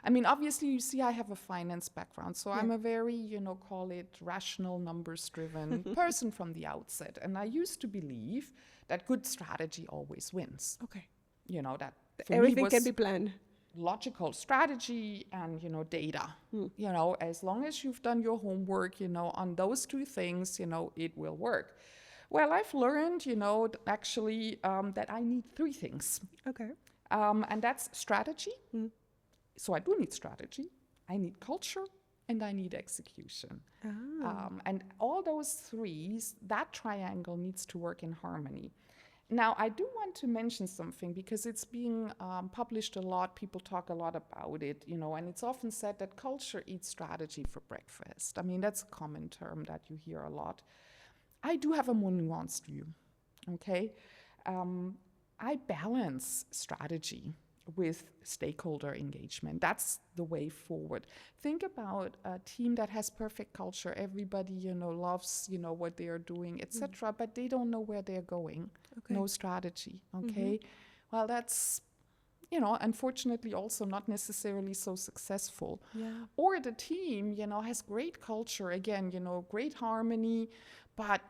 I mean, obviously, you see, I have a finance background, so I'm a very, call it rational, numbers-driven person from the outset. And I used to believe that good strategy always wins. Okay. That for Everything me can was be planned. logical strategy and, data. As long as you've done your homework, on those two things, it will work. Well, I've learned, actually that I need three things. Okay. And that's strategy. So I do need strategy, I need culture, and I need execution. And all those threes, that triangle needs to work in harmony. Now, I do want to mention something because it's being published a lot. People talk a lot about it, and it's often said that culture eats strategy for breakfast. I mean, that's a common term that you hear a lot. I do have a more nuanced view, okay? I balance strategy with stakeholder engagement. That's the way forward. Think about a team that has perfect culture. Everybody, loves, what they are doing, etc., but they don't know where they're going. Okay. No strategy, okay? Well, that's, unfortunately also not necessarily so successful. Yeah. Or the team, has great culture, again, great harmony, but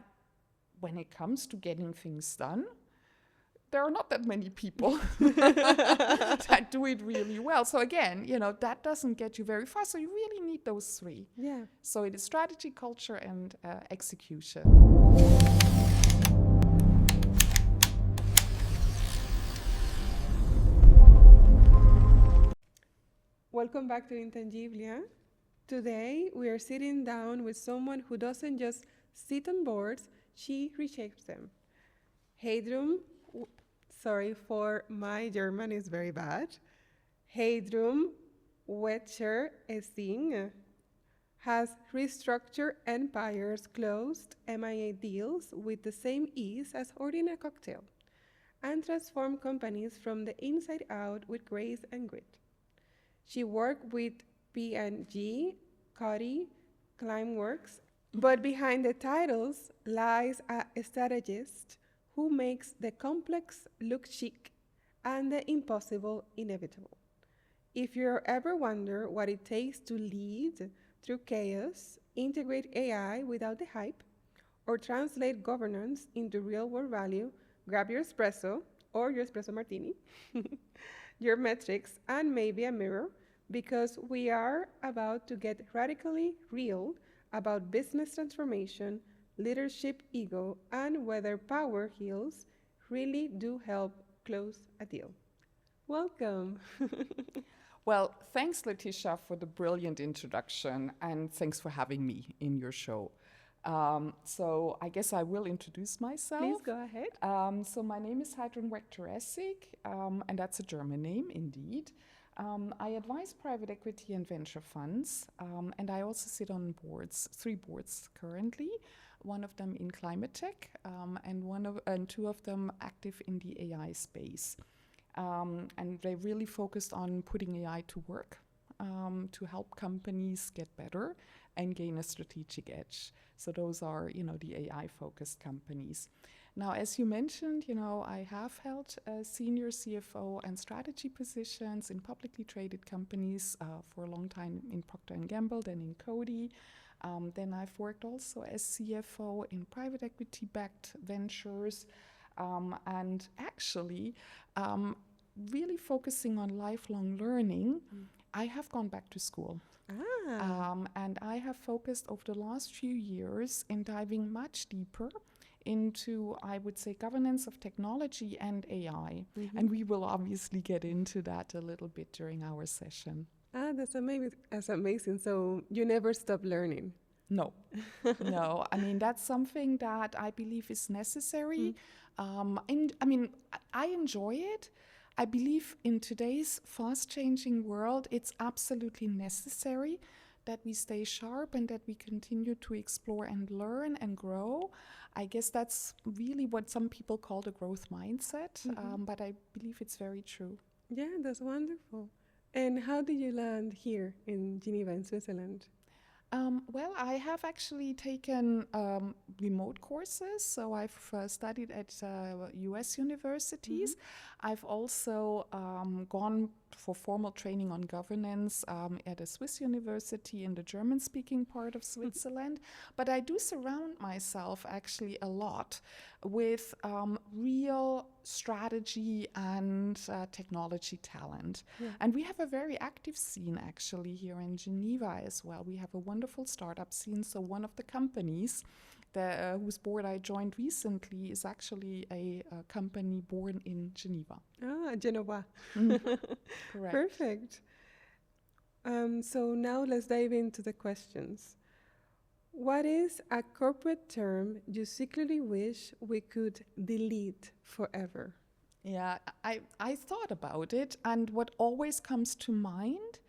when it comes to getting things done, there are not that many people that do it really well. So again, that doesn't get you very far. So you really need those three. Yeah. So it is strategy, culture, and execution. Welcome back to Intangiblia. Today we are sitting down with someone who doesn't just sit on boards, she reshapes them. Heidrun, sorry for my German is very bad. Heidrun Wechter-Essig has restructured empires, closed M&A deals with the same ease as ordering a cocktail, and transformed companies from the inside out with grace and grit. She worked with P&G, Coty, Climeworks, but behind the titles lies a strategist who makes the complex look chic and the impossible inevitable. If you ever wonder what it takes to lead through chaos, integrate AI without the hype, or translate governance into real-world value, grab your espresso or your espresso martini, your metrics, and maybe a mirror, because we are about to get radically real about business transformation, leadership ego, and whether power heals really do help close a deal. Welcome. Well, thanks, Letitia, for the brilliant introduction, and thanks for having me in your show. So I guess I will introduce myself. Please go ahead. So my name is Heidrun Wechter-Essig, and that's a German name, indeed. I advise private equity and venture funds, and I also sit on boards, 3 boards currently, one of them in climate tech, and 2 of them active in the AI space. And they really focused on putting AI to work to help companies get better and gain a strategic edge. So those are, the AI-focused companies. Now, as you mentioned, I have held senior CFO and strategy positions in publicly traded companies for a long time in Procter & Gamble, then in Coty. Then I've worked also as CFO in private equity-backed ventures, and actually really focusing on lifelong learning. I have gone back to school. And I have focused over the last few years in diving much deeper into, I would say, governance of technology and AI. And we will obviously get into that a little bit during our session. That's amazing. That's amazing. So you never stop learning. No, no. I mean, that's something that I believe is necessary. I enjoy it. I believe in today's fast-changing world, it's absolutely necessary that we stay sharp and that we continue to explore and learn and grow. I guess that's really what some people call the growth mindset, but I believe it's very true. Yeah, that's wonderful. And how did you land here in Geneva, in Switzerland? Well, I have actually taken remote courses, so I've studied at US universities. I've also gone for formal training on governance at a Swiss university in the German-speaking part of Switzerland, but I do surround myself actually a lot with real strategy and technology talent. Yeah. And we have a very active scene actually here in Geneva as well. We have a wonderful startup scene. So one of the companies whose board I joined recently is actually a company born in Geneva. Ah, Genova. Correct. Perfect. So now let's dive into the questions. What is a corporate term you secretly wish we could delete forever? Yeah, I thought about it, and what always comes to mind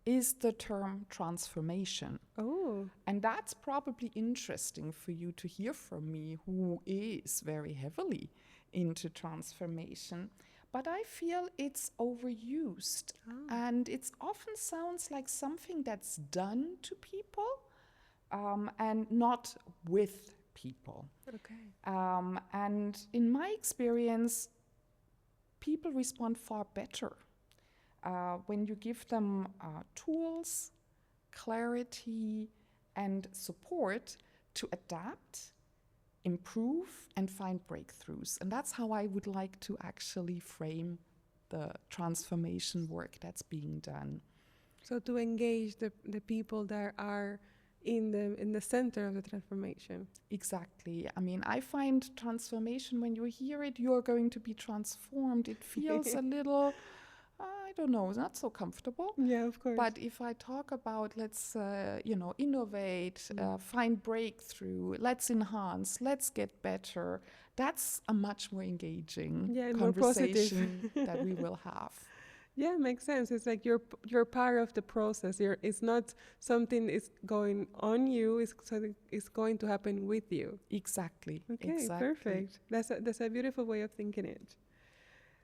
is the term transformation. Oh, And that's probably interesting for you to hear from me, who is very heavily into transformation. But I feel it's overused, and it often sounds like something that's done to people and not with people. okay. And in my experience, people respond far better when you give them tools, clarity, and support to adapt, improve, and find breakthroughs. And that's how I would like to actually frame the transformation work that's being done. So to engage the people that are in the center of the transformation. Exactly. I mean, I find transformation, when you hear it, you're going to be transformed. It feels a little, I don't know, not so comfortable. Yeah, of course. But if I talk about, let's, innovate, find breakthrough, let's enhance, let's get better, that's a much more engaging and more positive. conversation that we will have. Yeah, makes sense. It's like you're part of the process. It's not something is going on you. It's something is going to happen with you. Exactly. Okay, exactly. perfect. That's a beautiful way of thinking it.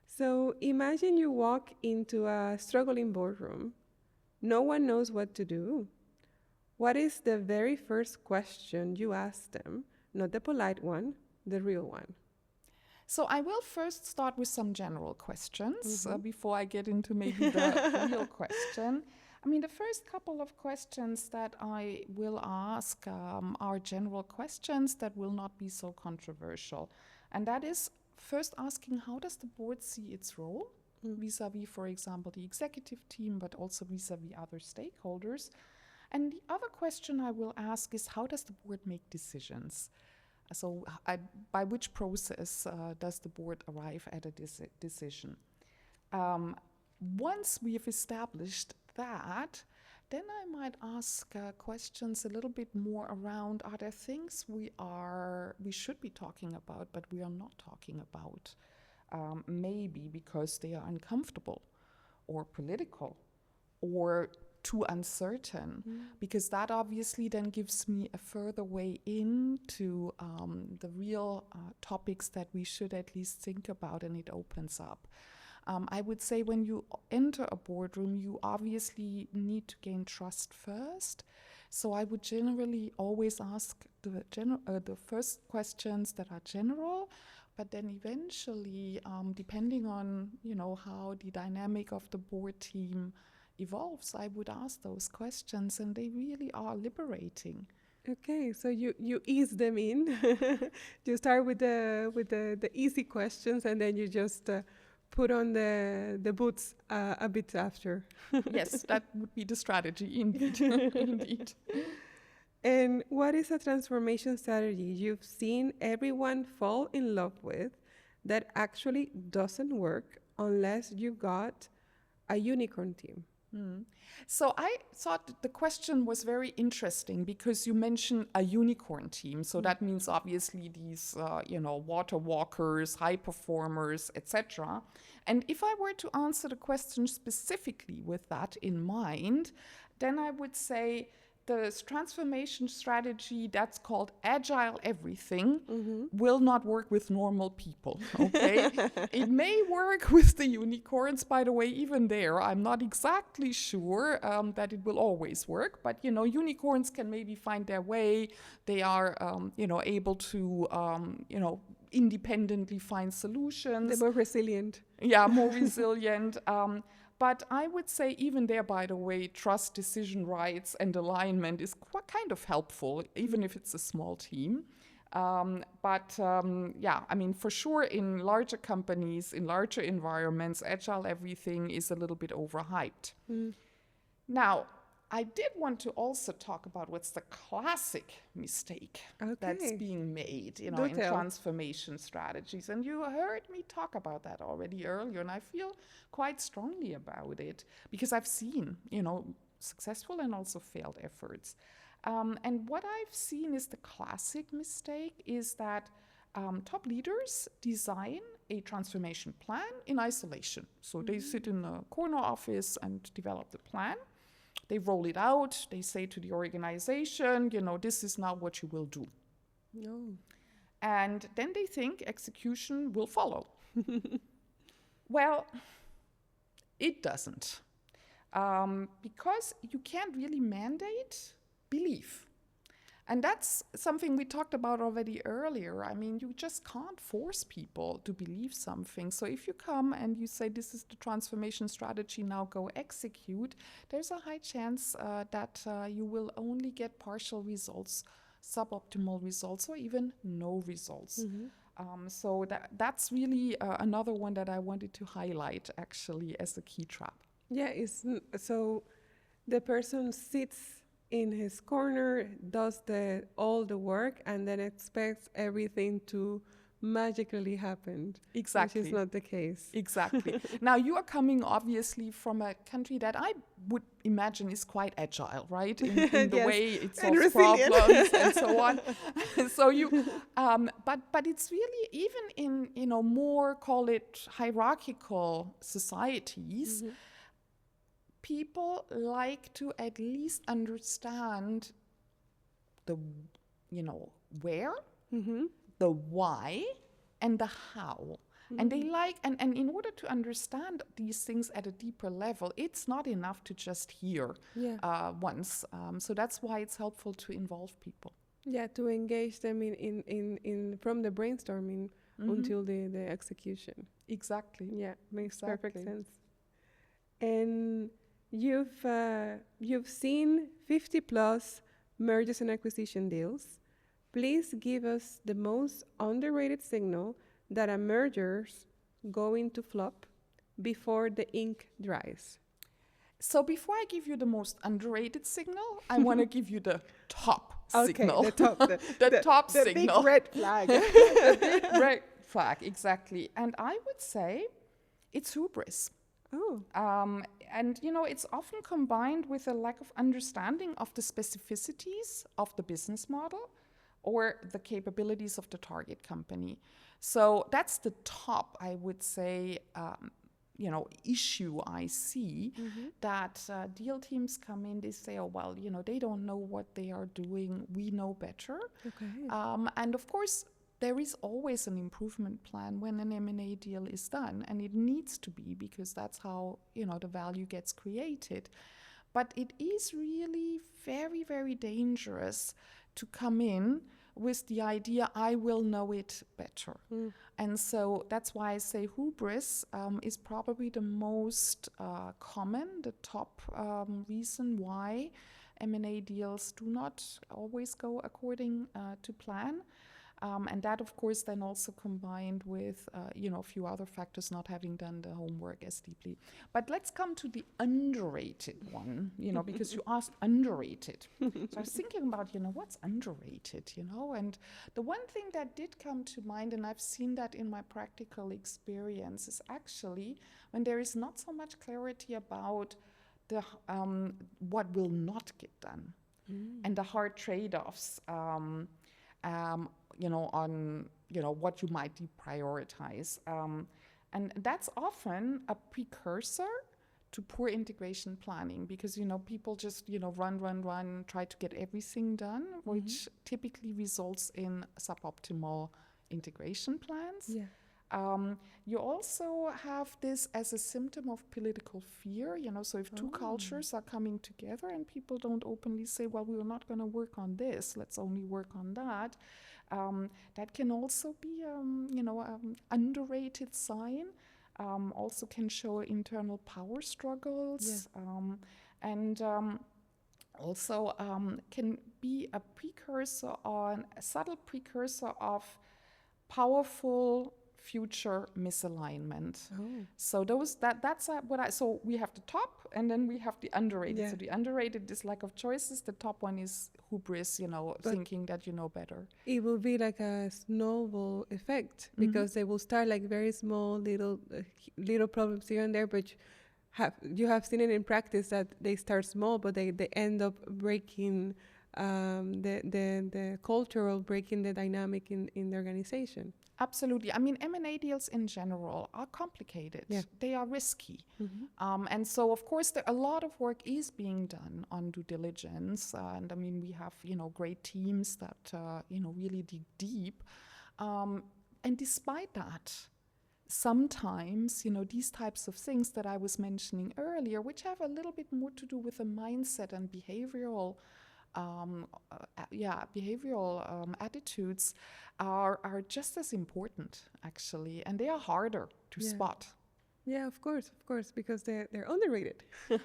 So imagine you walk into a struggling boardroom. No one knows what to do. What is the very first question you ask them? Not the polite one, the real one. So I will first start with some general questions before I get into maybe the real question. I mean, the first couple of questions that I will ask are general questions that will not be so controversial. And that is first asking, how does the board see its role vis-a-vis, for example, the executive team, but also vis-a-vis other stakeholders? And the other question I will ask is, how does the board make decisions? So by which process does the board arrive at a decision? Once we have established that, then I might ask questions a little bit more around, are there things we should be talking about, but we are not talking about? Maybe because they are uncomfortable or political or too uncertain, because that obviously then gives me a further way into the real topics that we should at least think about, and it opens up. I would say when you enter a boardroom, you obviously need to gain trust first. So I would generally always ask the first questions that are general, but then eventually, depending on how the dynamic of the board team evolves, I would ask those questions, and they really are liberating. Okay, so you ease them in. You start with the easy questions, and then you just put on the boots a bit after. Yes, that would be the strategy, indeed. Indeed. And what is a transformation strategy you've seen everyone fall in love with that actually doesn't work unless you got a unicorn team? So I thought the question was very interesting because you mentioned a unicorn team. So that means obviously these, water walkers, high performers, etc. And if I were to answer the question specifically with that in mind, then I would say the transformation strategy that's called agile everything will not work with normal people, okay? It may work with the unicorns, by the way, even there. I'm not exactly sure that it will always work, but, unicorns can maybe find their way. They are, able to, independently find solutions. They're more resilient. Yeah, more resilient. But I would say even there, by the way, trust, decision rights, and alignment is kind of helpful, even if it's a small team. Yeah, I mean, for sure, in larger companies, in larger environments, agile everything is a little bit overhyped. Now, I did want to also talk about what's the classic mistake that's being made, you know, in transformation strategies. And you heard me talk about that already earlier, and I feel quite strongly about it because I've seen, you know, successful and also failed efforts. And what I've seen is the classic mistake is that top leaders design a transformation plan in isolation. So they sit in a corner office and develop the plan. They roll it out. They say to the organization, you know, this is now what you will do. No. And then they think execution will follow. Well, it doesn't. Because you can't really mandate belief. And that's something we talked about already earlier. I mean, you just can't force people to believe something. So if you come and you say, this is the transformation strategy, now go execute, there's a high chance that you will only get partial results, suboptimal results, or even no results. So that's really another one that I wanted to highlight, actually, as a key trap. Yeah, so the person sits in his corner, does all the work, and then expects everything to magically happen. Exactly. Which is not the case. Exactly. Now, you are coming, obviously, from a country that I would imagine is quite agile, right? In the way it solves problems and so on. So but it's really, even in, you know, more, call it hierarchical societies, people like to at least understand the, you know, where, the why, and the how. And they like, and in order to understand these things at a deeper level, it's not enough to just hear once. So that's why it's helpful to involve people. Yeah, to engage them in from the brainstorming until the execution. Exactly. Yeah, makes perfect sense. And you've seen 50 plus mergers and acquisition deals. Please give us the most underrated signal that a merger's going to flop before the ink dries. So before I give you the most underrated signal, I want to give you the top signal. The top, the top signal. The big red flag. The big red flag, exactly. And I would say it's hubris. And, you know, it's often combined with a lack of understanding of the specificities of the business model or the capabilities of the target company. So that's the top, I would say, you know, issue I see, that deal teams come in, they say, oh, well, you know, they don't know what they are doing. We know better. And of course, there is always an improvement plan when an M&A deal is done, and it needs to be, because that's how, you know, the value gets created. But it is really very, very dangerous to come in with the idea, I will know it better. And so that's why I say hubris is probably the most common, the top reason why M&A deals do not always go according to plan. And that, of course, then also combined with, you know, a few other factors, not having done the homework as deeply. But let's come to the underrated one, you know, because you asked underrated. So I was thinking about, you know, what's underrated, you know? And the one thing that did come to mind, and I've seen that in my practical experience, is actually when there is not so much clarity about the what will not get done and the hard trade-offs. You know, on, you know, what you might deprioritize. And that's often a precursor to poor integration planning, because, you know, people just, you know, run, try to get everything done, which typically results in suboptimal integration plans. You also have this as a symptom of political fear, you know, so if two cultures are coming together and people don't openly say, well, we're not going to work on this, let's only work on that, that can also be, you know, underrated sign. also can show internal power struggles, and also can be a precursor on a subtle precursor of powerful future misalignment. So that's what so we have the top, and then we have the underrated. Yeah. So the underrated is lack of choices. The top one is hubris, But thinking that you know better. it will be like a snowball effect, because they will start like very small little problems here and there, but you have seen it in practice that they start small, but they end up breaking the cultural, breaking the dynamic in the organization. Absolutely. I mean, M&A deals in general are complicated. Yeah. They are risky. And so, of course, a lot of work is being done on due diligence. And I mean, we have, great teams that, really dig deep. And despite that, sometimes, these types of things that I was mentioning earlier, which have a little bit more to do with the mindset and behavioral attitudes are just as important, actually, and they are harder to spot. Yeah, of course, because they're underrated.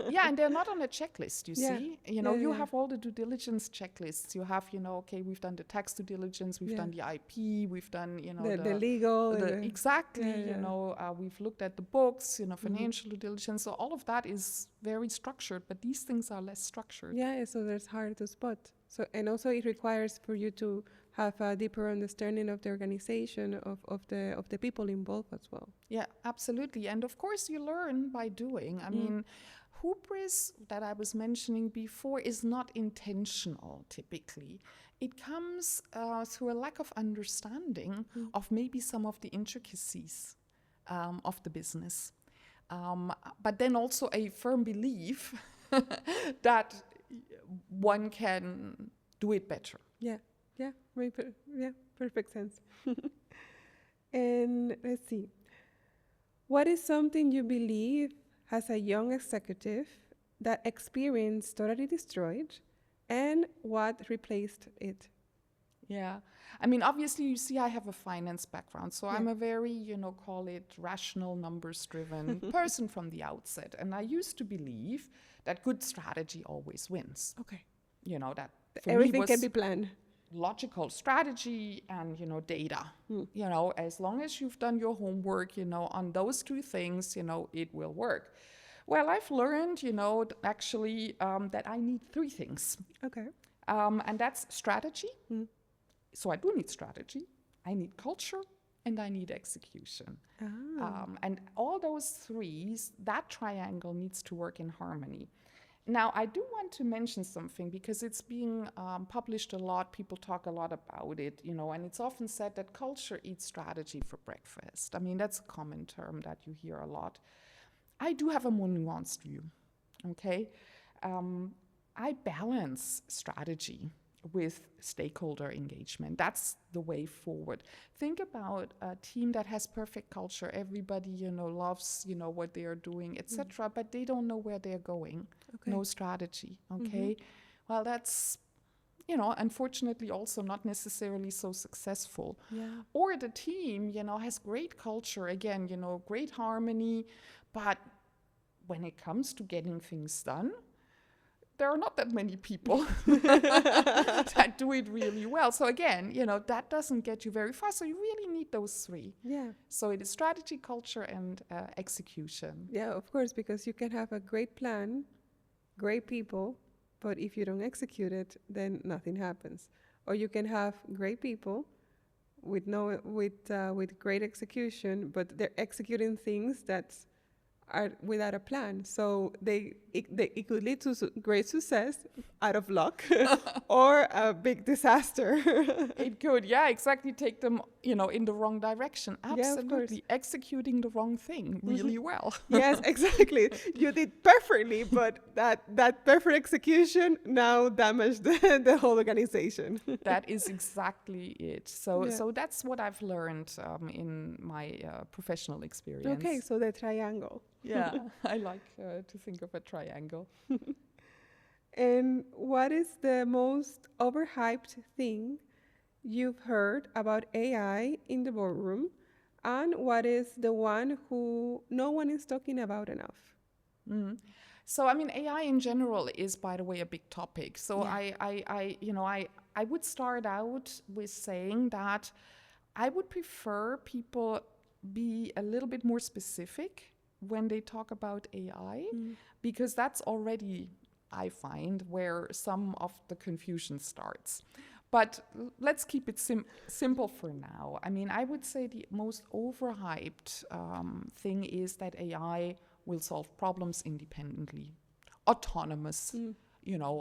Yeah, and they're not on a checklist, you Yeah. see. You have all the due diligence checklists. You have, okay, we've done the tax due diligence, we've done the IP, we've done, the legal. Exactly, we've looked at the books, financial due diligence. So all of that is very structured, but these things are less structured. Yeah, so that's hard to spot. So, and also it requires for you to have a deeper understanding of the organization, of the people involved as well. Yeah, absolutely. And of course you learn by doing. I mean, hubris that I was mentioning before is not intentional typically. It comes through a lack of understanding of maybe some of the intricacies of the business. But then also a firm belief that one can do it better. Yeah, perfect sense. And let's see. What is something you believe as a young executive that experience totally destroyed, and what replaced it? Yeah. I mean, obviously, you see, I have a finance background, so I'm a very, call it rational, numbers-driven person from the outset. And I used to believe that good strategy always wins. Okay. That for Everything me can be planned. Logical strategy and, data. As long as you've done your homework, on those two things, it will work. Well, I've learned, actually that I need three things. Okay. And that's strategy. So I do need strategy, I need culture, and I need execution. And all those threes, that triangle needs to work in harmony. Now, I do want to mention something because it's being published a lot. People talk a lot about it, and it's often said that culture eats strategy for breakfast. I mean, that's a common term that you hear a lot. I do have a more nuanced view, okay? I balance strategy with stakeholder engagement. That's the way forward. Think about a team that has perfect culture. Everybody, loves, what they are doing, etc., but they don't know where they're going. Okay. No strategy, okay? Well, that's, unfortunately also not necessarily so successful. Yeah. Or the team, has great culture, again, great harmony, but when it comes to getting things done, there are not that many people that do it really well. So again, that doesn't get you very far. So you really need those three. Yeah. So it is strategy, culture, and execution. Yeah, of course, because you can have a great plan, great people, but if you don't execute it, then nothing happens. Or you can have great people with great execution, but they're executing things that are without a plan. So it could lead to great success out of luck or a big disaster. It could, yeah, exactly, take them, in the wrong direction. Absolutely. Yeah, executing the wrong thing really well. Yes, exactly. You did perfectly, but that perfect execution now damaged the whole organization. That is exactly it. So that's what I've learned in my professional experience. Okay, so the triangle. Yeah, I like to think of a triangle. And what is the most overhyped thing you've heard about AI in the boardroom? and what is the one who no one is talking about enough? Mm. So, I mean, AI in general is, by the way, a big topic. So Yeah. I would start out with saying that I would prefer people be a little bit more specific when they talk about AI, because that's already, I find, where some of the confusion starts. But let's keep it simple for now. I mean, I would say the most overhyped thing is that AI will solve problems independently, autonomous,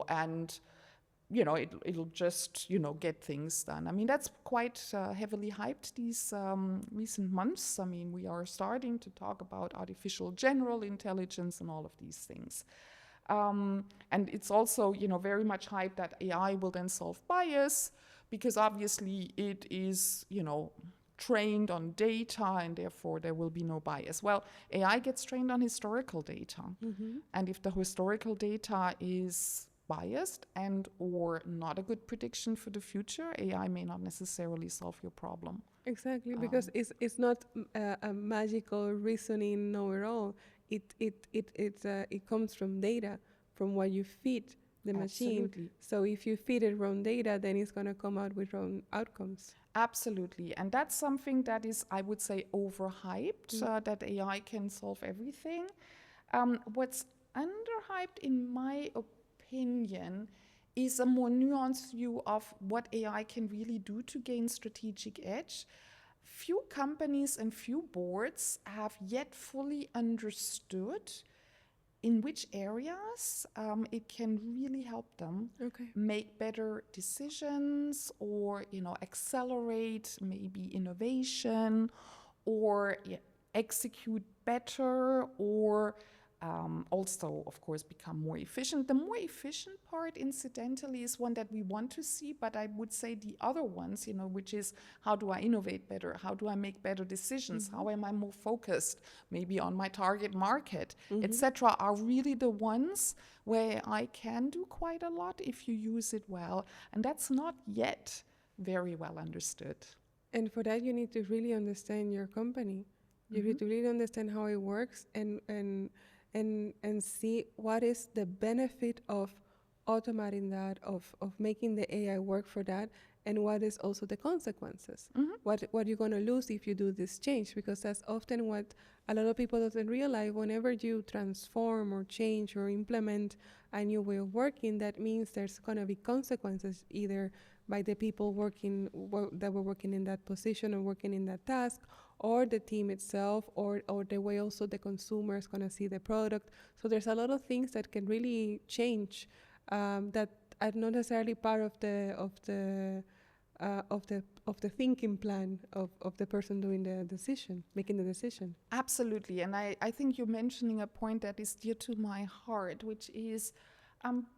and it'll just get things done. I mean, that's quite heavily hyped these recent months. I mean, we are starting to talk about artificial general intelligence and all of these things. And it's also, very much hyped that AI will then solve bias, because obviously it is, trained on data, and therefore there will be no bias. Well, AI gets trained on historical data. And if the historical data is biased and or not a good prediction for the future, AI may not necessarily solve your problem. Exactly, because it's not a magical reasoning know-it-all. It comes from data, from what you feed the machine. Absolutely. So if you feed it wrong data, then it's going to come out with wrong outcomes. Absolutely. And that's something that is, I would say, overhyped, that AI can solve everything. What's underhyped, in my opinion, is a more nuanced view of what AI can really do to gain strategic edge. Few companies and few boards have yet fully understood in which areas it can really help them make better decisions, or accelerate maybe innovation, or execute better, or also, of course, become more efficient. The more efficient part, incidentally, is one that we want to see, but I would say the other ones, which is, how do I innovate better? How do I make better decisions? How am I more focused, maybe on my target market, etc., are really the ones where I can do quite a lot if you use it well. And that's not yet very well understood. And for that, you need to really understand your company. You need to really understand how it works, and see what is the benefit of automating that, of making the AI work for that, and what is also the consequences. What you're going to lose if you do this change, because that's often what a lot of people doesn't realize. Whenever you transform or change or implement a new way of working, that means there's going to be consequences, either by the people that were working in that position or working in that task, or the team itself, or the way also the consumer is going to see the product. So there's a lot of things that can really change, that are not necessarily part of the thinking plan of the person doing the decision, making the decision. Absolutely. And I think you're mentioning a point that is dear to my heart, which is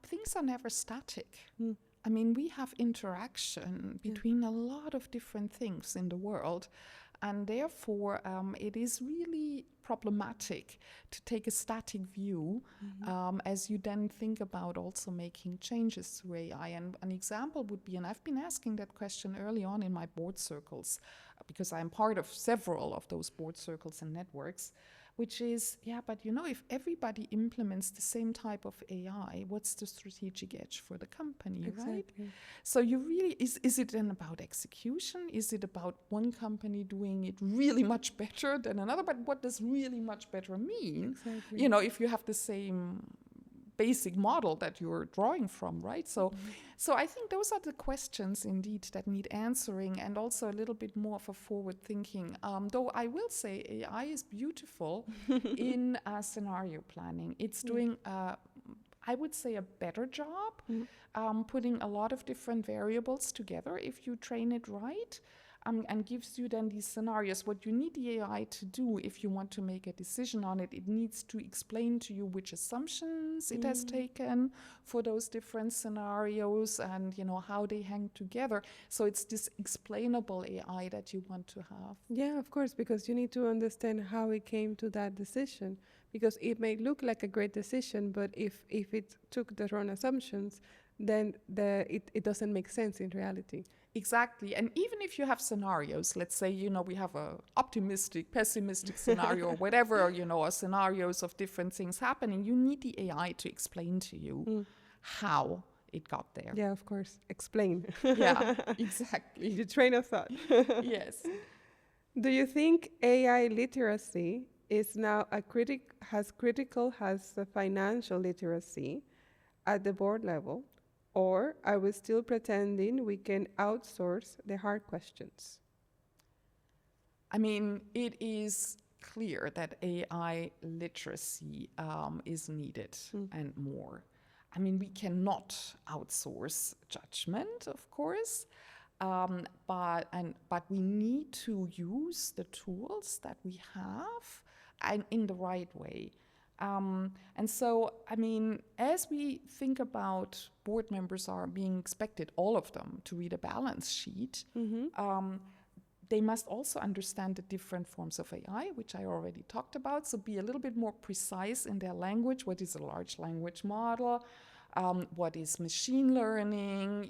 things are never static. I mean, we have interaction between a lot of different things in the world. And therefore, it is really problematic to take a static view as you then think about also making changes to AI. And an example would be, and I've been asking that question early on in my board circles, because I'm part of several of those board circles and networks, which is, but if everybody implements the same type of AI, what's the strategic edge for the company, right? So you really, is it then about execution? Is it about one company doing it really much better than another? But what does really much better mean? If you have the same basic model that you're drawing from, right? So I think those are the questions indeed that need answering, and also a little bit more of a forward thinking. Though I will say AI is beautiful in scenario planning. It's doing, I would say, a better job putting a lot of different variables together if you train it right. And gives you then these scenarios. What you need the AI to do, if you want to make a decision on it, it needs to explain to you which assumptions it has taken for those different scenarios, and how they hang together. So it's this explainable AI that you want to have. Yeah, of course, because you need to understand how it came to that decision. Because it may look like a great decision, but if it took the wrong assumptions, then it doesn't make sense in reality. Exactly. And even if you have scenarios, let's say, we have a optimistic, pessimistic scenario or whatever, or scenarios of different things happening, you need the AI to explain to you how it got there. Yeah, of course. Explain. Yeah, exactly. The train of thought. Yes. Do you think AI literacy is now as critical as the financial literacy at the board level? Or are we still pretending we can outsource the hard questions? I mean, it is clear that AI literacy is needed and more. I mean, we cannot outsource judgment, of course, but we need to use the tools that we have and in the right way. And so, I mean, as we think about board members are being expected, all of them, to read a balance sheet, they must also understand the different forms of AI, which I already talked about. So be a little bit more precise in their language. What is a large language model? What is machine learning?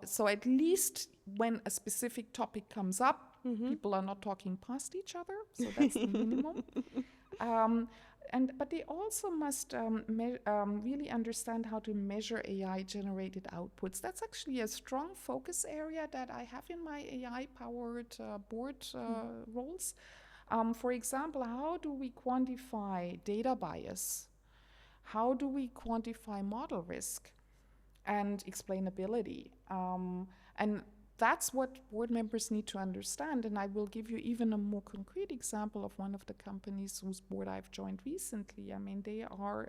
So at least when a specific topic comes up, people are not talking past each other. So that's the minimum. But they also must really understand how to measure AI-generated outputs. That's actually a strong focus area that I have in my AI-powered board roles. For example, how do we quantify data bias? How do we quantify model risk and explainability? And that's what board members need to understand. And I will give you even a more concrete example of one of the companies whose board I've joined recently. I mean, they are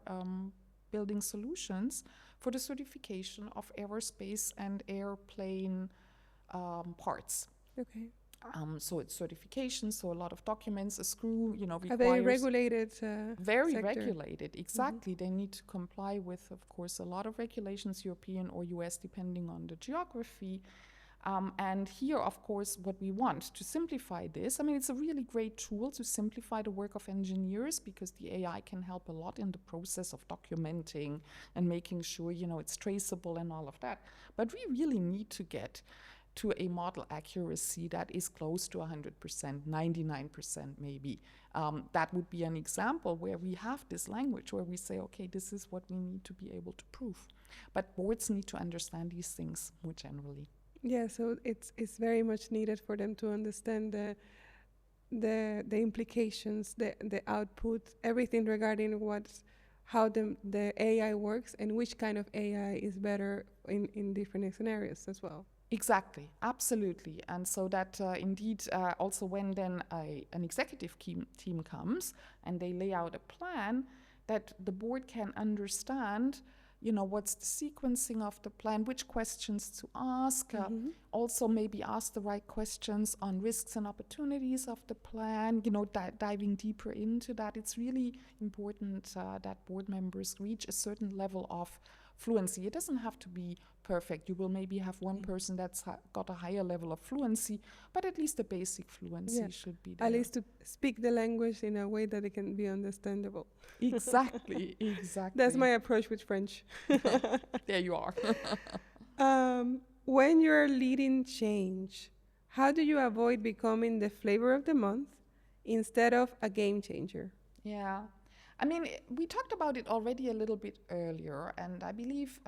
building solutions for the certification of aerospace and airplane parts. Okay. So it's certification, so a lot of documents, a screw, requires... Are they regulated? Very sector? regulated, exactly. They need to comply with, of course, a lot of regulations, European or US, depending on the geography. And here, of course, what we want to simplify this, I mean, it's a really great tool to simplify the work of engineers because the AI can help a lot in the process of documenting and making sure, it's traceable and all of that. But we really need to get to a model accuracy that is close to 100%, 99% maybe. That would be an example where we have this language where we say, okay, this is what we need to be able to prove. But boards need to understand these things more generally. Yeah, so it's very much needed for them to understand the implications, the output, everything regarding how the AI works and which kind of AI is better in different scenarios as well. Exactly, absolutely. And so that indeed also when then an executive team comes and they lay out a plan, that the board can understand what's the sequencing of the plan, which questions to ask, also maybe ask the right questions on risks and opportunities of the plan, diving deeper into that. It's really important that board members reach a certain level of fluency. It doesn't have to be perfect. You will maybe have one person that's got a higher level of fluency, but at least the basic fluency should be there. At least to speak the language in a way that it can be understandable. Exactly. That's my approach with French. There you are. When you're leading change, how do you avoid becoming the flavor of the month instead of a game changer? Yeah. I mean, we talked about it already a little bit earlier, and I believe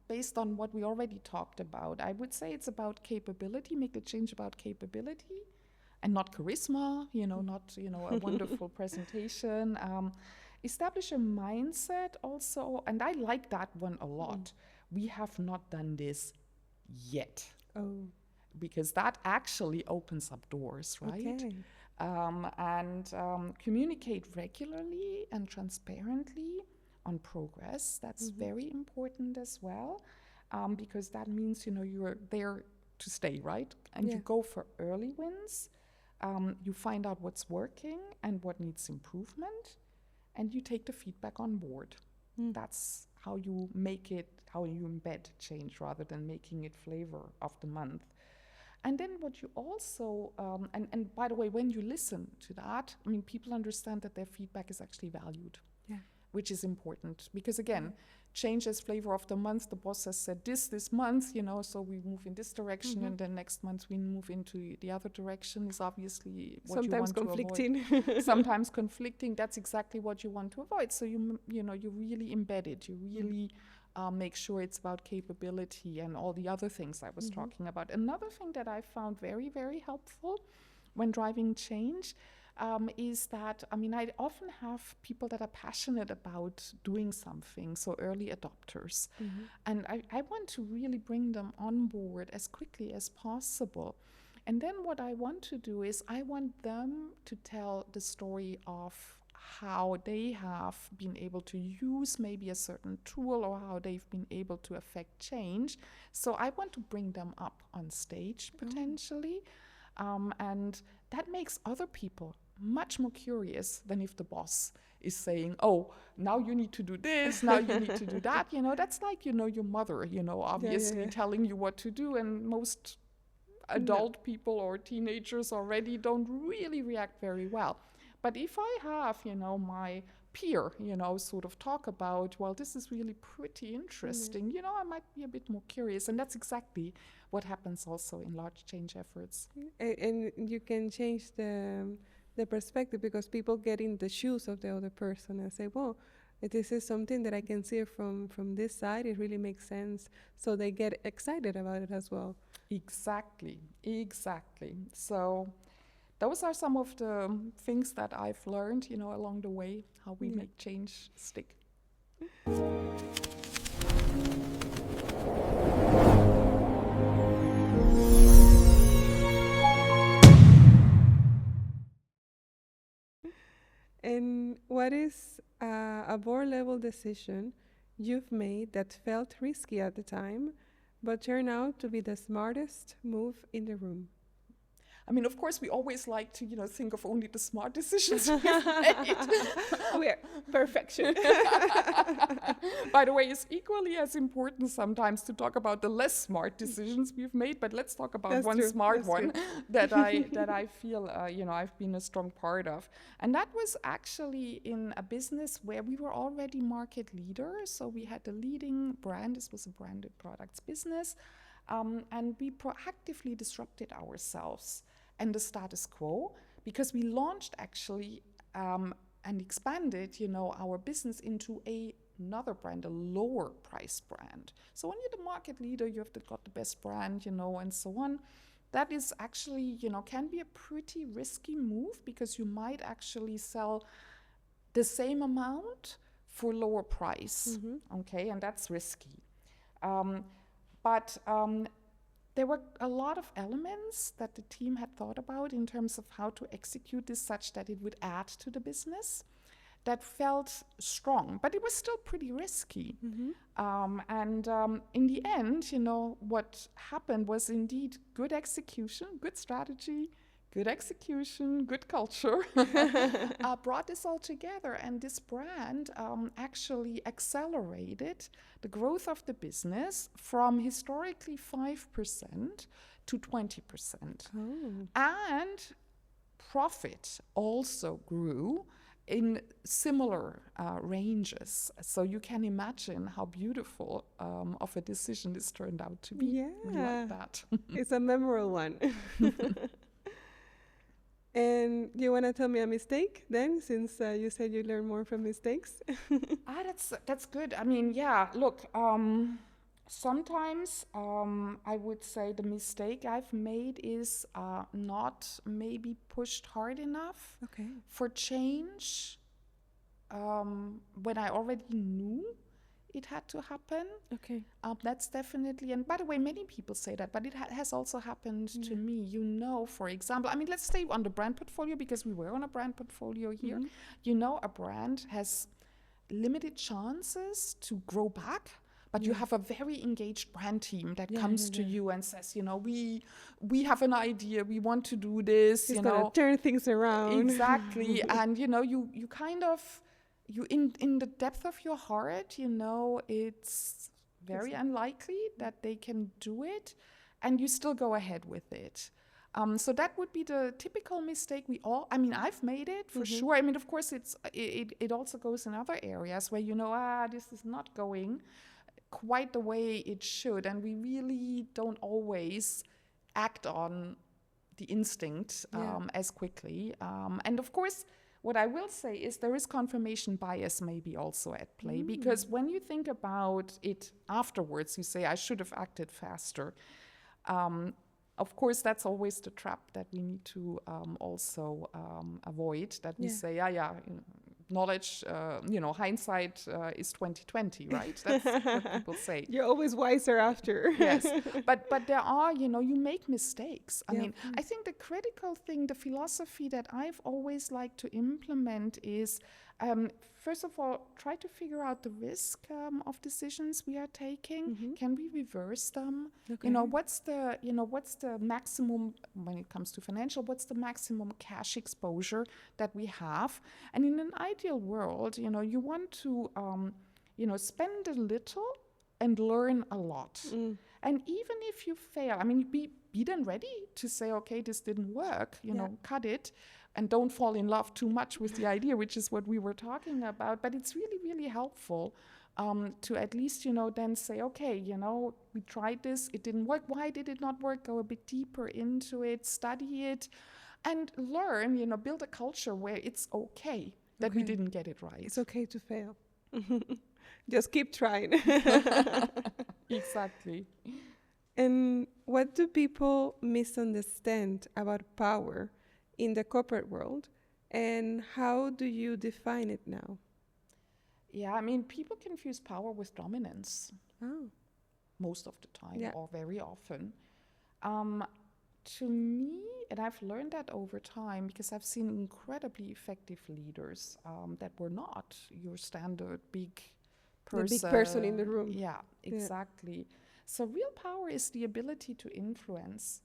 based on what we already talked about, I would say it's about capability, make the change about capability and not charisma, not, a wonderful presentation. Establish a mindset also, and I like that one a lot. We have not done this yet. Oh. Because that actually opens up doors, right? Okay. And communicate regularly and transparently on progress. That's very important as well, because that means, you're there to stay, right? And you go for early wins. You find out what's working and what needs improvement, and you take the feedback on board. That's how you make it, how you embed change rather than making it flavor of the month. And then what you also, and by the way, when you listen to that, I mean, people understand that their feedback is actually valued. Yeah. which is important. Because again, change as flavor of the month. The boss has said this month, so we move in this direction, and then next month we move into the other direction is obviously what Sometimes you want conflicting. to avoid. Sometimes conflicting. That's exactly what you want to avoid. So you really embed it. You really make sure it's about capability and all the other things I was talking about. Another thing that I found very, very helpful when driving change is that, I often have people that are passionate about doing something, so early adopters. And I want to really bring them on board as quickly as possible. And then what I want to do is I want them to tell the story of how they have been able to use maybe a certain tool or how they've been able to affect change. So I want to bring them up on stage potentially. And that makes other people much more curious than if the boss is saying, oh, now you need to do this, now you need to do that. That's like, your mother, obviously telling you what to do. And most adult people or teenagers already don't really react very well. But if I have, my peer, sort of talk about, well, this is really pretty interesting, I might be a bit more curious. And that's exactly what happens also in large change efforts. And you can change the perspective because people get in the shoes of the other person and say, well, this is something that I can see from this side. It really makes sense. So they get excited about it as well. Exactly. So those are some of the things that I've learned, along the way, how we make change stick. And what is a board level decision you've made that felt risky at the time, but turned out to be the smartest move in the room? Of course, we always like to, think of only the smart decisions we've made. We're perfection. By the way, it's equally as important sometimes to talk about the less smart decisions we've made, but let's talk about smart one that I feel, I've been a strong part of. And that was actually in a business where we were already market leaders. So we had the leading brand. This was a branded products business. And we proactively disrupted ourselves and the status quo because we launched actually and expanded, our business into another brand, a lower price brand. So when you're the market leader, you have got the best brand, and so on. That is actually, can be a pretty risky move because you might actually sell the same amount for lower price, okay, and that's risky. But there were a lot of elements that the team had thought about in terms of how to execute this such that it would add to the business that felt strong, but it was still pretty risky. And in the end, what happened was indeed good execution, good strategy, good execution, good culture, brought this all together. And this brand actually accelerated the growth of the business from historically 5% to 20%. And profit also grew in similar ranges. So you can imagine how beautiful of a decision this turned out to be. We like that. It's a memorable one. And you want to tell me a mistake then, since you said you learn more from mistakes? That's good. Look, sometimes I would say the mistake I've made is not maybe pushed hard enough for change when I already knew it had to happen. That's definitely, and by the way, many people say that, but it has also happened to me. For example, let's stay on the brand portfolio because we were on a brand portfolio here. A brand has limited chances to grow back, but you have a very engaged brand team that comes to you and says, we have an idea, we want to do this. It's gonna turn things around. Exactly, and you kind of. In the depth of your heart, it's very unlikely that they can do it, and you still go ahead with it. So that would be the typical mistake I've made it for sure. I mean, of course, it also goes in other areas where, this is not going quite the way it should. And we really don't always act on the instinct as quickly. And of course, what I will say is there is confirmation bias maybe also at play, because when you think about it afterwards, you say, I should have acted faster. Of course, that's always the trap that we need to also avoid, that we say, knowledge, hindsight is 20/20, right? That's what people say. You're always wiser after. Yes, but there are, you make mistakes. I mean, I think the critical thing, the philosophy that I've always liked to implement is, first of all, try to figure out the risk of decisions we are taking. Can we reverse them? Okay. What's the maximum, when it comes to financial, what's the maximum cash exposure that we have? And in an ideal world, you want to, spend a little and learn a lot. And even if you fail, I mean, be then ready to say, okay, this didn't work, cut it. And don't fall in love too much with the idea, which is what we were talking about. But it's really, really helpful to at least, then say, okay, we tried this, it didn't work. Why did it not work? Go a bit deeper into it, study it, and learn, build a culture where it's okay that we didn't get it right. It's okay to fail. Just keep trying. Exactly. And what do people misunderstand about power in the corporate world, and how do you define it now? Yeah, I mean, people confuse power with dominance. Most of the time, or very often. To me, and I've learned that over time because I've seen incredibly effective leaders that were not your standard big person. The big person in the room. Yeah, exactly. So real power is the ability to influence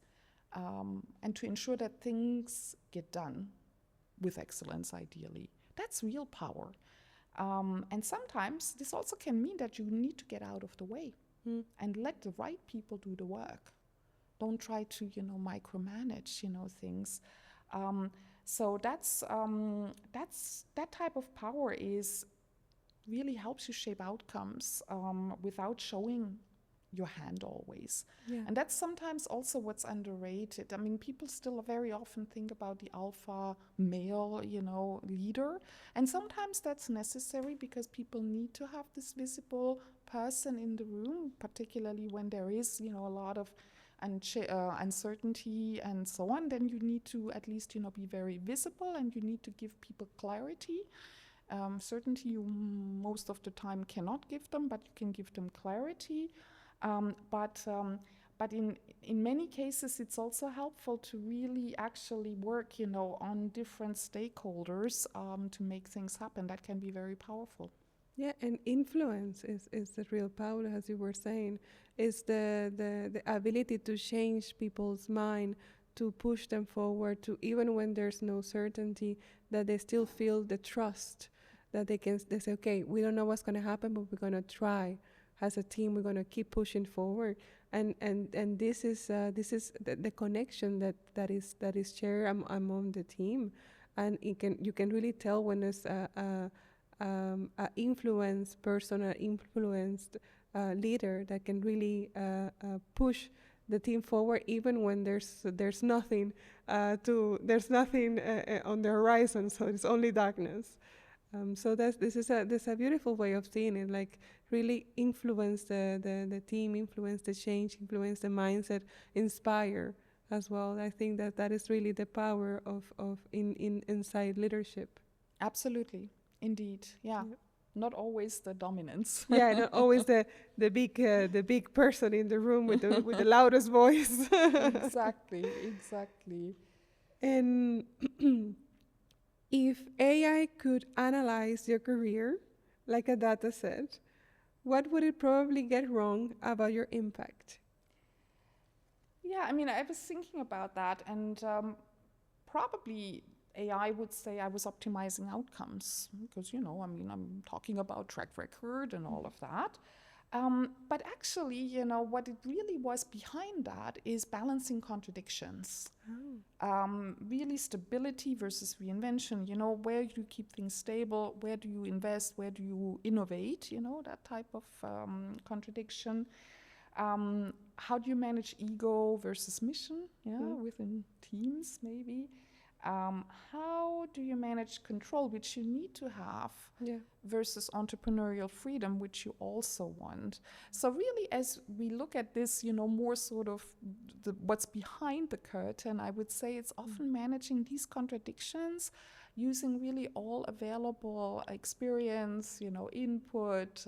and to ensure that things get done with excellence, ideally. That's real power. And sometimes this also can mean that you need to get out of the way and let the right people do the work. Don't try to, micromanage, things. So that's that type of power really helps you shape outcomes without showing your hand always. And that's sometimes also what's underrated. I mean, people still very often think about the alpha male, leader. And sometimes that's necessary because people need to have this visible person in the room, particularly when there is, a lot of uncertainty and so on. Then you need to at least, be very visible, and you need to give people clarity. Certainty you most of the time cannot give them, but you can give them clarity. But in many cases, it's also helpful to really actually work, on different stakeholders to make things happen. That can be very powerful. Yeah, and influence is the real power, as you were saying, is the ability to change people's mind, to push them forward, to even when there's no certainty, that they still feel the trust, that they say, okay, we don't know what's going to happen, but we're going to try. As a team, we're going to keep pushing forward, and this is the connection that is shared among the team, and you can really tell when there's a influenced person, an influenced leader that can really push the team forward, even when there's nothing on the horizon, so it's only darkness. So this is a beautiful way of seeing it, like really influence the team, influence the change, influence the mindset, inspire as well. I think that is really the power of inside leadership. Absolutely, indeed, yeah. Not always the dominance. Yeah, not always the big person in the room with the loudest voice. Exactly. And if AI could analyze your career like a data set, what would it probably get wrong about your impact? Yeah, I mean, I was thinking about that, and probably AI would say I was optimizing outcomes because, I'm talking about track record and all of that. But actually, what it really was behind that is balancing contradictions. Really stability versus reinvention. Where do you keep things stable? Where do you invest? Where do you innovate? That type of contradiction. How do you manage ego versus mission? Within teams, maybe. How do you manage control, which you need to have, versus entrepreneurial freedom, which you also want? So really, as we look at this, more sort of what's behind the curtain, I would say it's often managing these contradictions using really all available experience, input,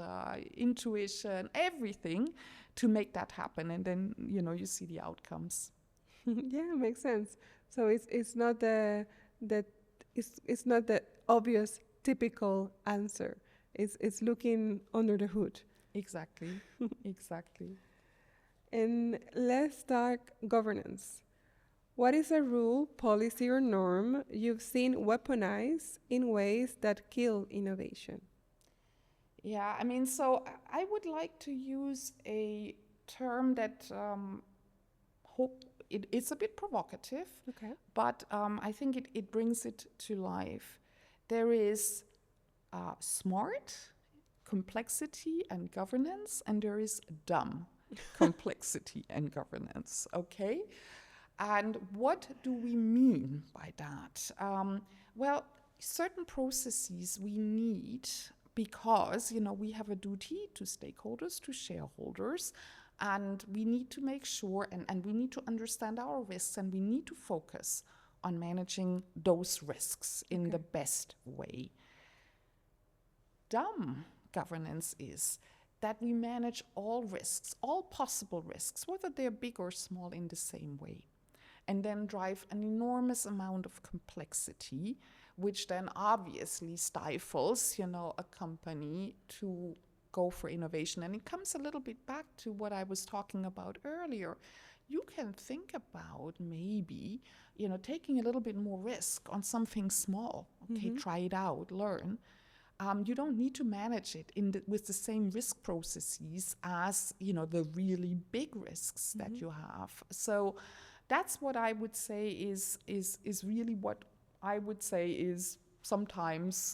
intuition, everything to make that happen. And then, you see the outcomes. Yeah, makes sense. So it's not it's not the obvious typical answer. It's looking under the hood. Exactly. Exactly. And let's talk governance. What is a rule, policy, or norm you've seen weaponized in ways that kill innovation? Yeah, so I would like to use a term that it's a bit provocative, but I think it brings it to life. There is smart, complexity, and governance, and there is dumb, complexity, and governance, okay? And what do we mean by that? Well, certain processes we need because, we have a duty to stakeholders, to shareholders, and we need to make sure, and we need to understand our risks, and we need to focus on managing those risks in the best way. Dumb governance is that we manage all risks, all possible risks, whether they're big or small, in the same way, and then drive an enormous amount of complexity, which then obviously stifles, a company to go for innovation. And it comes a little bit back to what I was talking about earlier. You can think about maybe, taking a little bit more risk on something small. Okay, try it out, learn. You don't need to manage it with the same risk processes as, the really big risks that you have. So that's what I would say is really what I would say is sometimes,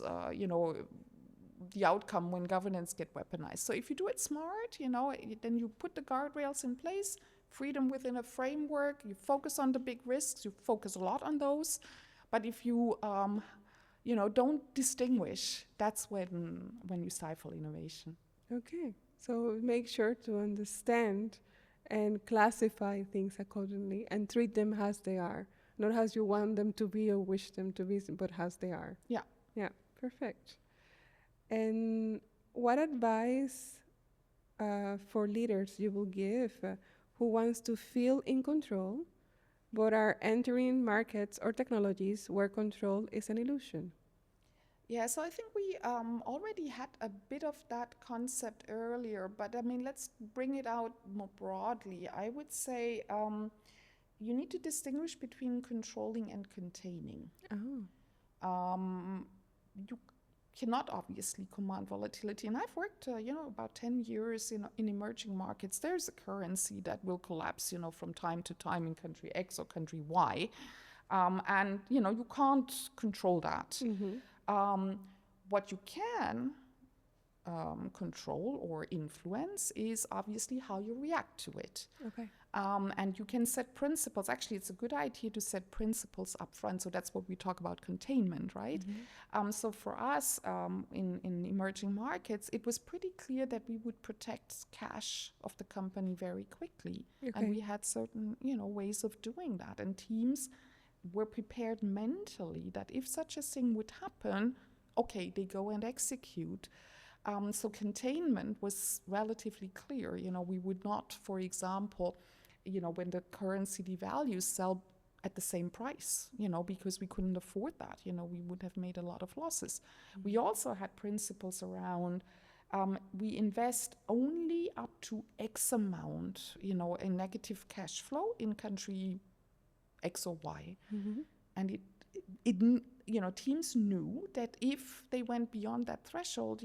the outcome when governance get weaponized. So if you do it smart, then you put the guardrails in place, freedom within a framework, you focus on the big risks, you focus a lot on those. But if you, don't distinguish, that's when you stifle innovation. Okay, so make sure to understand and classify things accordingly and treat them as they are, not as you want them to be or wish them to be, but as they are. Yeah. Yeah, perfect. And what advice for leaders you will give who wants to feel in control but are entering markets or technologies where control is an illusion? Yeah, so I think we already had a bit of that concept earlier, but let's bring it out more broadly. I would say you need to distinguish between controlling and containing. You cannot obviously command volatility. And I've worked, about 10 years in emerging markets. There's a currency that will collapse, from time to time in country X or country Y. And, you can't control that. What you can control or influence is obviously how you react to it. Okay. And you can set principles. Actually, it's a good idea to set principles up front. So that's what we talk about containment, right? So for us in emerging markets, it was pretty clear that we would protect cash of the company very quickly. And we had certain, ways of doing that. And teams were prepared mentally that if such a thing would happen, okay, they go and execute. So containment was relatively clear. We would not, for example, when the currency devalues, sell at the same price, because we couldn't afford that. We would have made a lot of losses. We also had principles around we invest only up to X amount, a negative cash flow in country X or Y. And it teams knew that if they went beyond that threshold,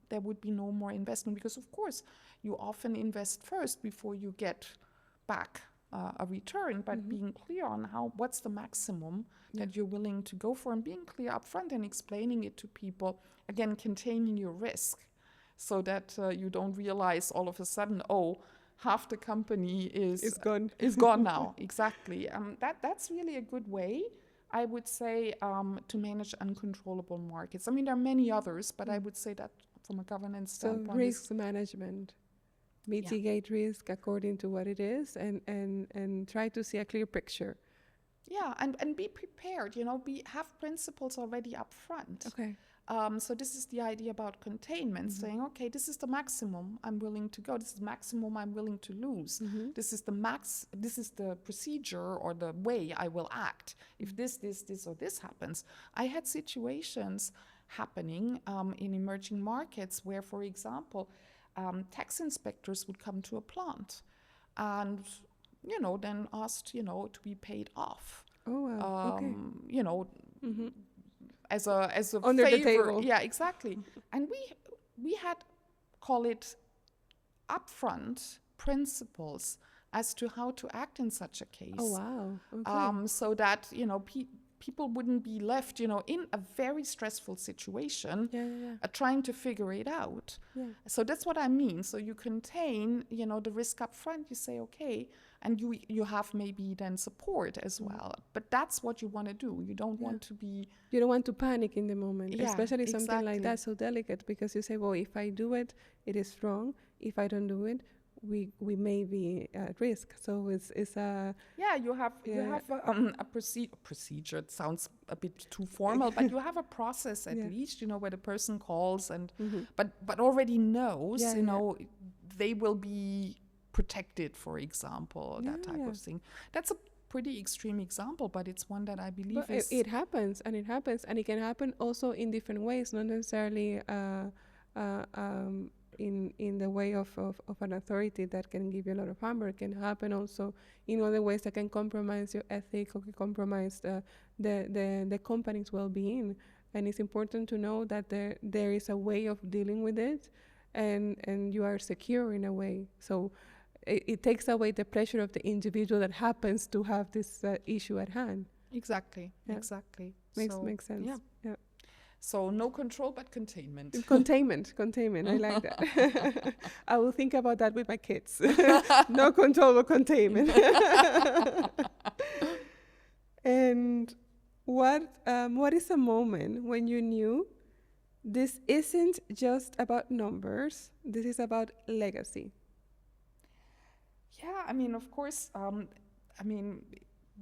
there would be no more investment, because of course you often invest first before you get back a return, but being clear on what's the maximum that you're willing to go for, and being clear upfront and explaining it to people, again, containing your risk, so that you don't realize all of a sudden, oh, half the company is gone. Is gone now. Exactly. That's really a good way, I would say, to manage uncontrollable markets. I mean, there are many others, but I would say that from a governance standpoint. So risk management, mitigate risk according to what it is, and try to see a clear picture. Yeah, and be prepared, have principles already up front. Okay. So this is the idea about containment, saying, okay, this is the maximum I'm willing to go. This is the maximum I'm willing to lose. This is the procedure or the way I will act if this, or this happens. I had situations happening in emerging markets where, for example, tax inspectors would come to a plant and, then asked, to be paid off. Oh, wow. Okay. As a under favor. The table. Yeah, exactly. And we had, call it, upfront principles as to how to act in such a case. Oh, wow. Okay. So that, people wouldn't be left, in a very stressful situation, trying to figure it out. Yeah. So that's what I mean. So you contain, the risk up front. You say, okay, and you have maybe then support as well. But that's what you want to do. You don't want to be... You don't want to panic in the moment, especially something like exactly. that, so delicate, because you say, well, if I do it, it is wrong. If I don't do it, we may be at risk. So it's a... Yeah, you have a procedure. It sounds a bit too formal, but you have a process at least, where the person calls and but already knows, they will be protected, for example, that type of thing. That's a pretty extreme example, but it's one that I believe is... It happens, and it can happen also in different ways, not necessarily in the way of an authority that can give you a lot of harm. It can happen also in other ways that can compromise your ethic or can compromise the company's well-being. And it's important to know that there is a way of dealing with it, and you are secure in a way. So it takes away the pressure of the individual that happens to have this issue at hand. Exactly. Makes sense. Yeah. So no control, but containment. Containment. I like that. I will think about that with my kids. No control, but containment. And what is a moment when you knew this isn't just about numbers, this is about legacy? Yeah, I mean, of course,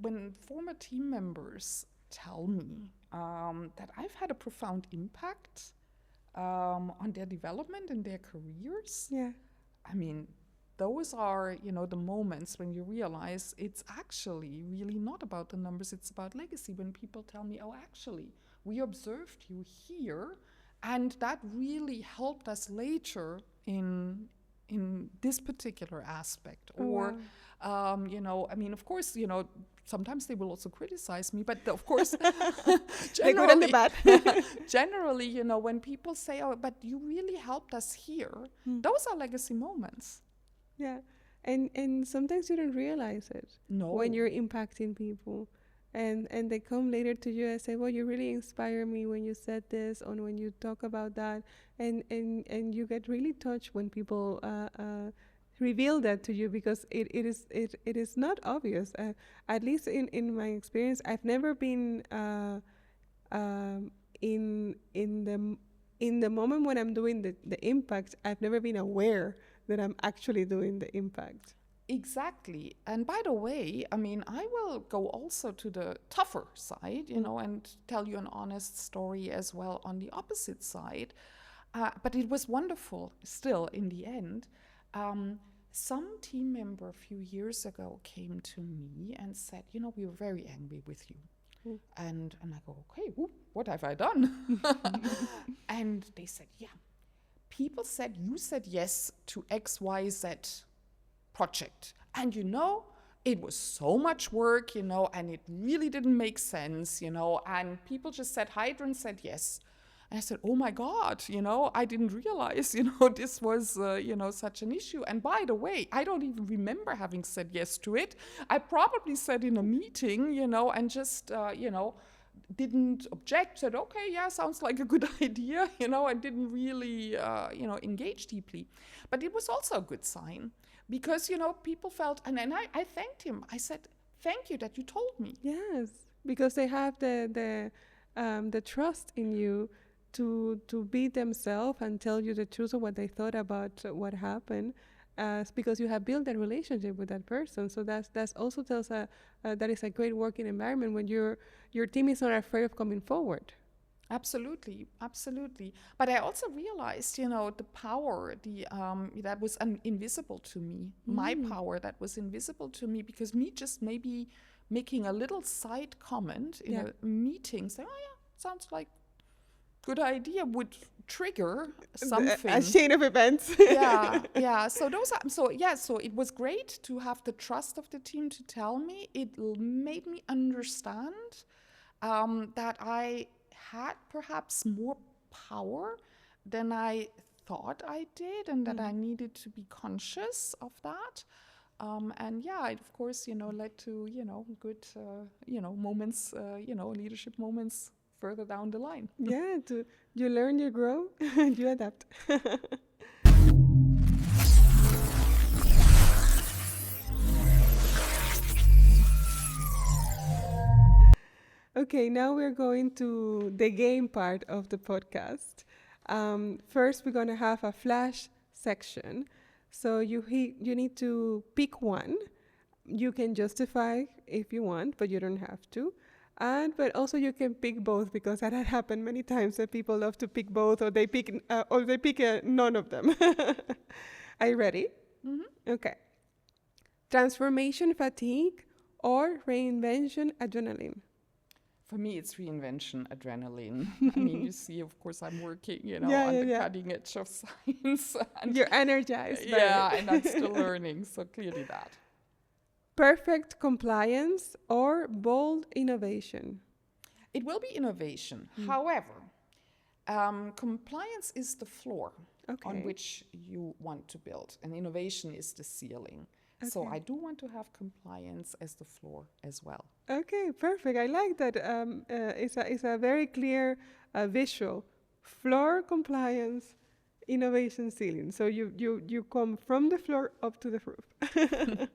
when former team members tell me that I've had a profound impact on their development and their careers, I mean, those are, the moments when you realize it's actually really not about the numbers, it's about legacy. When people tell me, oh, actually, we observed you here, and that really helped us later in this particular aspect. Or, of course, sometimes they will also criticize me, but of course, generally, generally, when people say, oh, but you really helped us here, those are legacy moments. Yeah. And sometimes you don't realize it when you're impacting people. And they come later to you and say, well, you really inspire me when you said this, or when you talk about that. And you get really touched when people reveal that to you, because it is not obvious. At least in my experience, I've never been in the moment when I'm doing the impact, I've never been aware that I'm actually doing the impact. Exactly. And by the way, I mean, I will go also to the tougher side, and tell you an honest story as well on the opposite side. But it was wonderful still in the end. Some team member a few years ago came to me and said, we were very angry with you. And I go, okay, what have I done? And they said, people said you said yes to XYZ project. And it was so much work, and it really didn't make sense, and people just said, Heidrun said yes. And I said, oh my God, I didn't realize, this was, such an issue. And by the way, I don't even remember having said yes to it. I probably said in a meeting, and just, didn't object, said, okay, yeah, sounds like a good idea, and didn't really, engage deeply. But it was also a good sign because, people felt, and I thanked him. I said, thank you that you told me. Yes, because they have the trust in you to be themselves and tell you the truth of what they thought about what happened, because you have built a relationship with that person. So that's also tells that is a great working environment when your team is not afraid of coming forward. Absolutely. But I also realized, the power, that was invisible to me. My power that was invisible to me, because me just maybe making a little side comment in a meeting, saying, "Oh yeah, sounds like good idea," would trigger something. A chain of events. yeah. So it was great to have the trust of the team to tell me. It made me understand that I had perhaps more power than I thought I did, and that I needed to be conscious of that. And yeah, it of course, led to, good, moments, leadership moments further down the line. Yeah, you learn, you grow, and you adapt. Okay, now we're going to the game part of the podcast. First, we're going to have a flash section. So you need to pick one. You can justify if you want, but you don't have to. But also you can pick both, because that had happened many times that people love to pick both, or they pick none of them. Are you ready? Mm-hmm. Okay. Transformation fatigue or reinvention adrenaline? For me, it's reinvention adrenaline. I mean, you see, of course, I'm working, on the cutting edge of science. And you're energized. And I'm still learning, so clearly that. Perfect compliance or bold innovation? It will be innovation. However, compliance is the floor on which you want to build, and innovation is the ceiling. Okay. So I do want to have compliance as the floor as well. Okay, perfect. I like that. It's a very clear visual. Floor, compliance, innovation, ceiling. So you come from the floor up to the roof.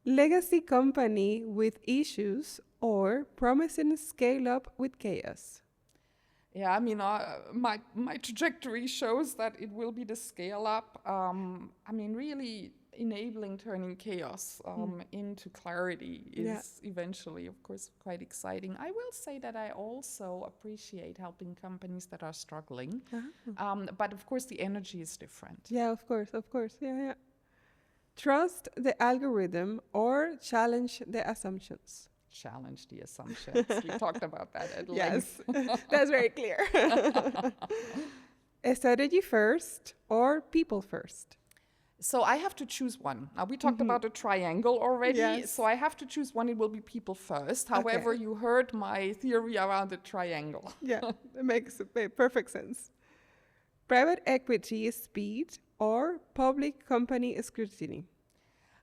Legacy company with issues or promising scale up with chaos? Yeah, I mean, my trajectory shows that it will be the scale up. I mean, really enabling turning chaos into clarity is eventually, of course, quite exciting. I will say that I also appreciate helping companies that are struggling. But of course, the energy is different. Yeah, of course. Yeah. Trust the algorithm or challenge the assumptions? Challenge the assumptions. We talked about that at length. Yes, that's very clear. Strategy first or people first? So I have to choose one. Now, we talked about a triangle already, so I have to choose one. It will be people first. However, you heard my theory around the triangle. Yeah, it makes perfect sense. Private equity speed or public company scrutiny?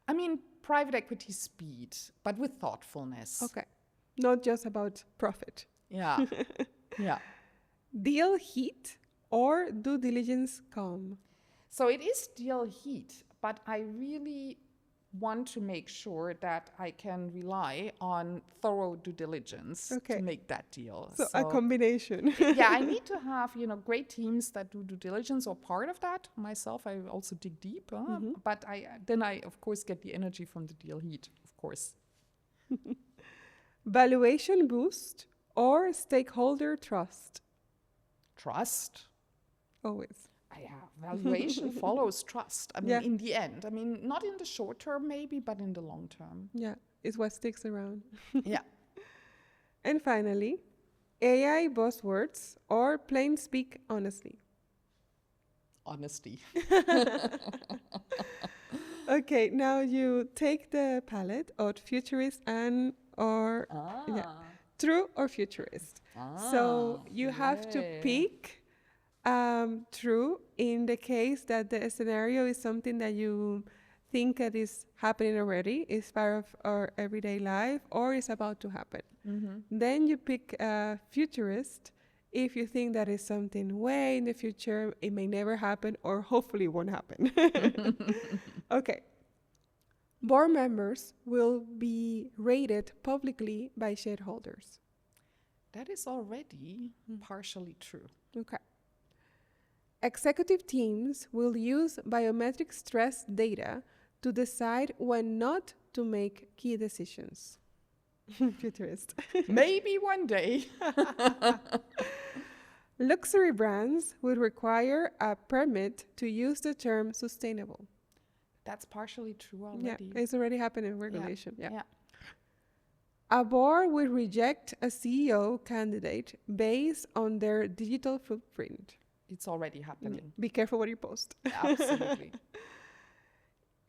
I mean, private equity speed, but with thoughtfulness. Okay, not just about profit. Yeah, yeah. Deal heat or due diligence calm? So it is deal heat, but I really want to make sure that I can rely on thorough due diligence to make that deal. So a combination. Yeah, I need to have, great teams that do due diligence, or part of that. Myself, I also dig deep, but I, of course, get the energy from the deal heat, of course. Valuation boost or stakeholder trust? Trust. Always. Valuation follows trust. I mean, in the end. I mean, not in the short term, maybe, but in the long term. Yeah, it's what sticks around. Yeah. And finally, AI buzzwords or plain speak honestly? Honesty. Okay, now you take the palette of futurist and true or futurist. So you have to yay. pick true in the case that the scenario is something that you think that is happening already, is part of our everyday life, or is about to happen. Then you pick futurist if you think that is something way in the future, it may never happen, or hopefully won't happen. Okay. Board members will be rated publicly by shareholders. That is already partially true. Okay. Executive teams will use biometric stress data to decide when not to make key decisions. Futurist. Maybe one day. Luxury brands will require a permit to use the term sustainable. That's partially true Yeah, already. it's already happening in regulation. Yeah. Yeah. A board will reject a CEO candidate based on their digital footprint. It's already happening. Be careful what you post. Absolutely.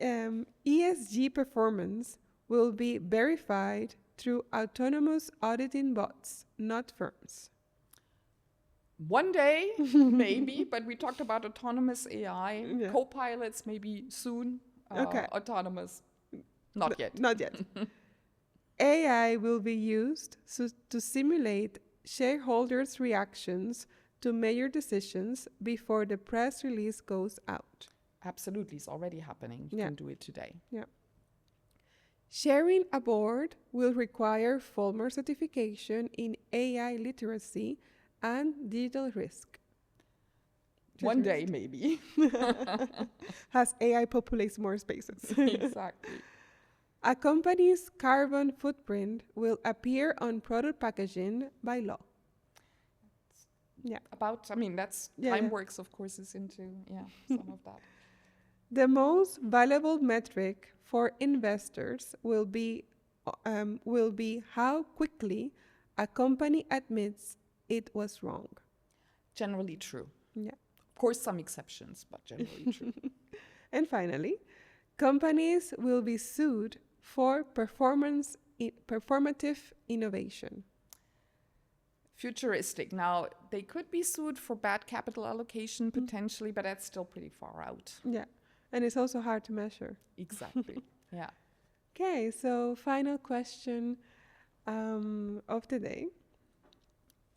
ESG performance will be verified through autonomous auditing bots, not firms. One day, maybe, but we talked about autonomous AI, Yeah. co-pilots maybe soon, Okay. autonomous, not yet. Not yet. AI will be used to simulate shareholders' reactions to major decisions before the press release goes out. Absolutely, it's already happening. You Yeah. can do it today. Yeah. Sharing a board will require formal certification in AI literacy and digital risk. One day, maybe. As AI populates more spaces. Exactly. A company's carbon footprint will appear on product packaging by law. Yeah. That's Yeah, yeah. TimeWorks, of course, is into some of that. The most valuable metric for investors will be how quickly a company admits it was wrong. Generally true. Yeah. Of course, some exceptions, but generally true. And finally, companies will be sued for performative innovation. Futuristic. Now, they could be sued for bad capital allocation potentially, but that's still pretty far out. Yeah. And it's also hard to measure. Exactly. Yeah. Okay, so final question of the day.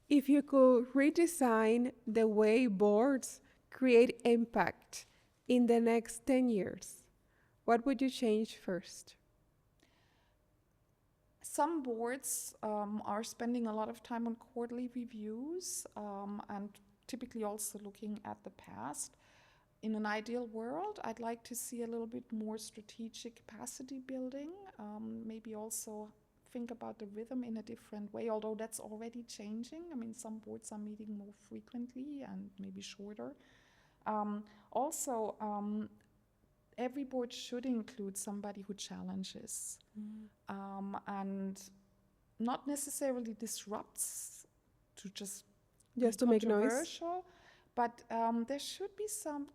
If you could redesign the way boards create impact in the next 10 years, what would you change first? Some boards are spending a lot of time on quarterly reviews and typically also looking at the past. In an ideal world, I'd like to see a little bit more strategic capacity building, maybe also think about the rhythm in a different way, although that's already changing. Some boards are meeting more frequently and maybe shorter. Every board should include somebody who challenges and not necessarily disrupts to just to make noise. Controversial, but there should be some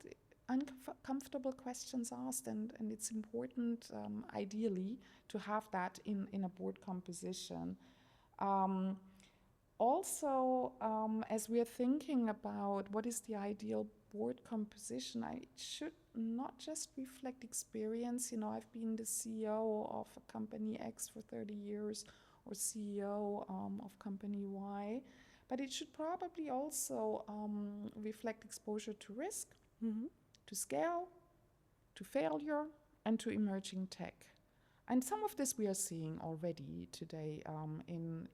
uncomfortable questions asked, and it's important, ideally, to have that in a board composition. As we are thinking about what is the ideal board composition, it should not just reflect experience. I've been the CEO of a company X for 30 years or CEO of company Y, but it should probably also reflect exposure to risk, to scale, to failure, and to emerging tech. And some of this we are seeing already today in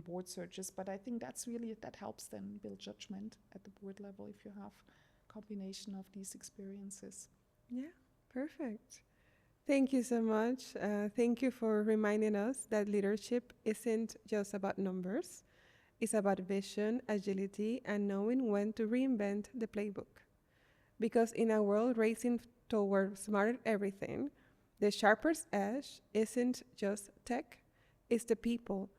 board searches, but I think that helps then build judgment at the board level if you have a combination of these experiences. Yeah, perfect. Thank you so much. Thank you for reminding us that leadership isn't just about numbers. It's about vision, agility, and knowing when to reinvent the playbook. Because in a world racing toward smarter everything, the sharpest edge isn't just tech, it's the people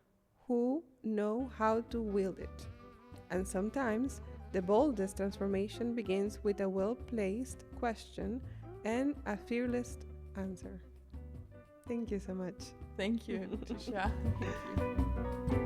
who know how to wield it. And sometimes the boldest transformation begins with a well-placed question and a fearless answer. Thank you so much. Thank you, Tisha. Thank you.